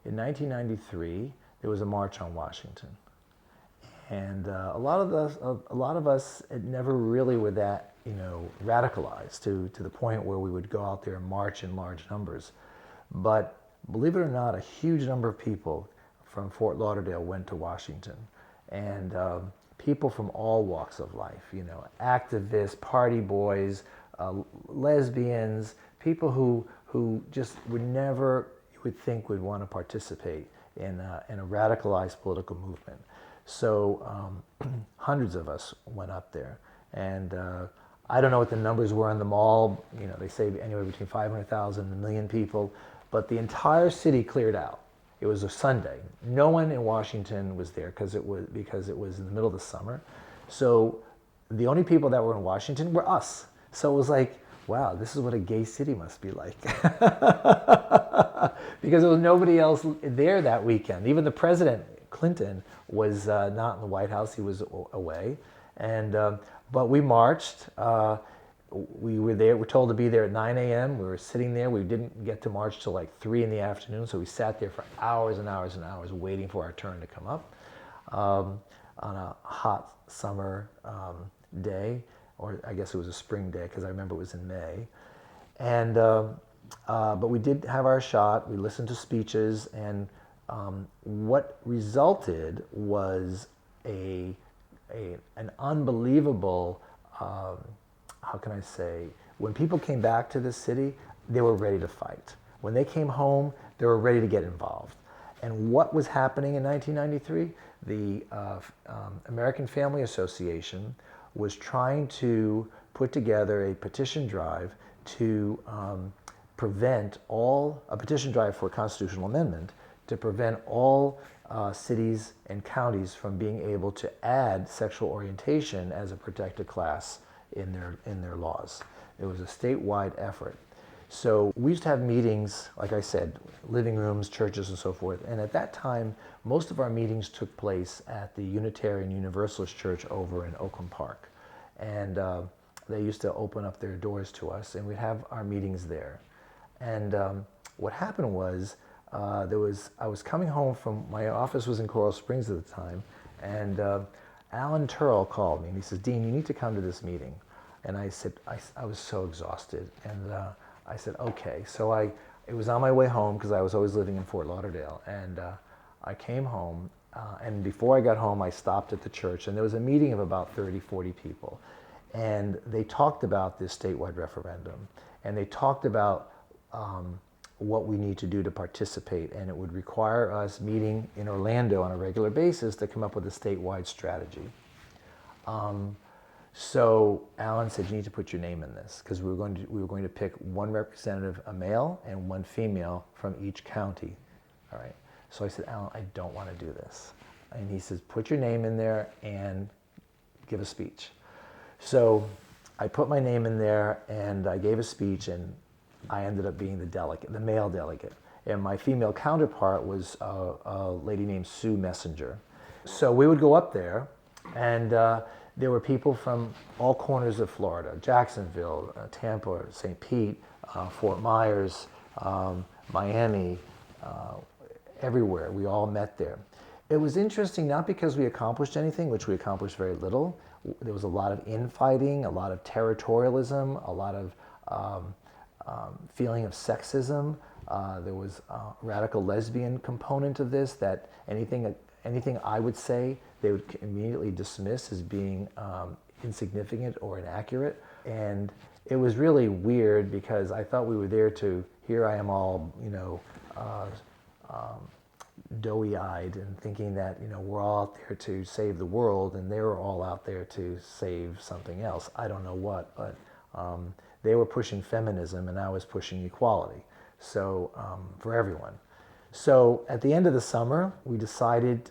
in 1993, there was a March on Washington. And a lot of us never really were that, radicalized to the point where we would go out there and march in large numbers. But believe it or not, a huge number of people from Fort Lauderdale went to Washington, and people from all walks of life, activists, party boys, lesbians, people who just would never, you would think, would want to participate in a radicalized political movement. So hundreds of us went up there, and I don't know what the numbers were on the mall. They say anywhere between 500,000 and 1 million people, but the entire city cleared out. It was a Sunday. No one in Washington was there because it was in the middle of the summer. So the only people that were in Washington were us. So it was like, wow, this is what a gay city must be like. Because there was nobody else there that weekend. Even the president, Clinton, was not in the White House. He was away. And but we marched. We were there. We're told to be there at 9 a.m. We were sitting there. We didn't get to march till like 3 in the afternoon. So we sat there for hours and hours and hours waiting for our turn to come up on a hot summer day, or I guess it was a spring day because I remember it was in May. And but we did have our shot. We listened to speeches, and what resulted was an unbelievable. How can I say, when people came back to the city, they were ready to fight. When they came home, they were ready to get involved. And what was happening in 1993? The American Family Association was trying to put together a petition drive to a petition drive for a constitutional amendment to prevent all cities and counties from being able to add sexual orientation as a protected class in their laws. It was a statewide effort. So we used to have meetings, like I said, living rooms, churches, and so forth. And at that time, most of our meetings took place at the Unitarian Universalist Church over in Oakland Park. And they used to open up their doors to us, and we'd have our meetings there. And what happened was, I was coming home from, my office was in Coral Springs at the time, and Alan Turrell called me, and he says, "Dean, you need to come to this meeting." And I said, I was so exhausted, and I said, okay. So it was on my way home, because I was always living in Fort Lauderdale, and I came home, and before I got home, I stopped at the church, and there was a meeting of about 30, 40 people, and they talked about this statewide referendum, and they talked about what we need to do to participate, and it would require us meeting in Orlando on a regular basis to come up with a statewide strategy. So Alan said, "You need to put your name in this," because we were going to pick one representative, a male, and one female from each county. All right. So I said, "Alan, I don't want to do this," and he says, "Put your name in there and give a speech." So I put my name in there, and I gave a speech, and I ended up being the delegate, the male delegate. And my female counterpart was a lady named Sue Messenger. So we would go up there, and there were people from all corners of Florida: Jacksonville, Tampa, St. Pete, Fort Myers, Miami, everywhere. We all met there. It was interesting, not because we accomplished anything, which we accomplished very little. There was a lot of infighting, a lot of territorialism, a lot of feeling of sexism. There was a radical lesbian component of this, that anything I would say, they would immediately dismiss as being insignificant or inaccurate. And it was really weird, because I thought we were there to, here I am all, doughy-eyed and thinking that, we're all out there to save the world, and they were all out there to save something else. I don't know what, but they were pushing feminism, and I was pushing equality. So for everyone. So at the end of the summer, we decided,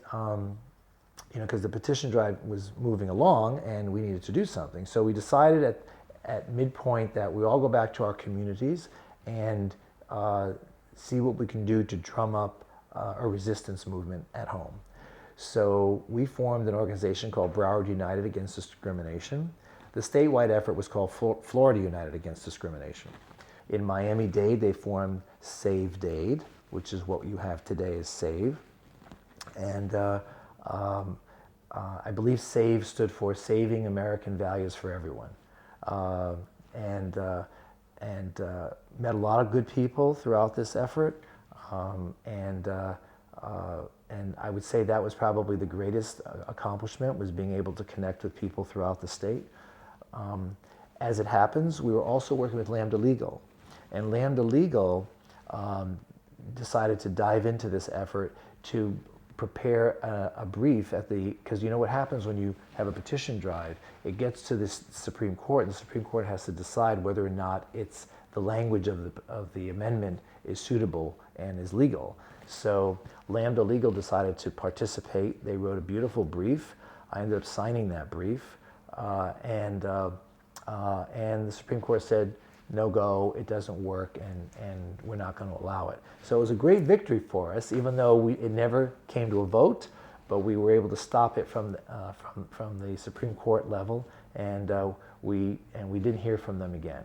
because the petition drive was moving along and we needed to do something. So we decided at midpoint that we all go back to our communities and see what we can do to drum up a resistance movement at home. So we formed an organization called Broward United Against Discrimination. The statewide effort was called Florida United Against Discrimination. In Miami-Dade, they formed Save-Dade, which is what you have today as SAVE. And I believe SAVE stood for Saving American Values for Everyone. Uh, and met a lot of good people throughout this effort. And I would say that was probably the greatest accomplishment, was being able to connect with people throughout the state. As it happens, we were also working with Lambda Legal. And Lambda Legal decided to dive into this effort to prepare a brief at the, because you know what happens when you have a petition drive, it gets to this Supreme Court, and the Supreme Court has to decide whether or not it's the language of the amendment is suitable and is legal. So Lambda Legal decided to participate. They wrote a beautiful brief. I ended up signing that brief, and the Supreme Court said, no go, it doesn't work, and we're not going to allow it. So it was a great victory for us, even though it never came to a vote, but we were able to stop it from the Supreme Court level, and we didn't hear from them again.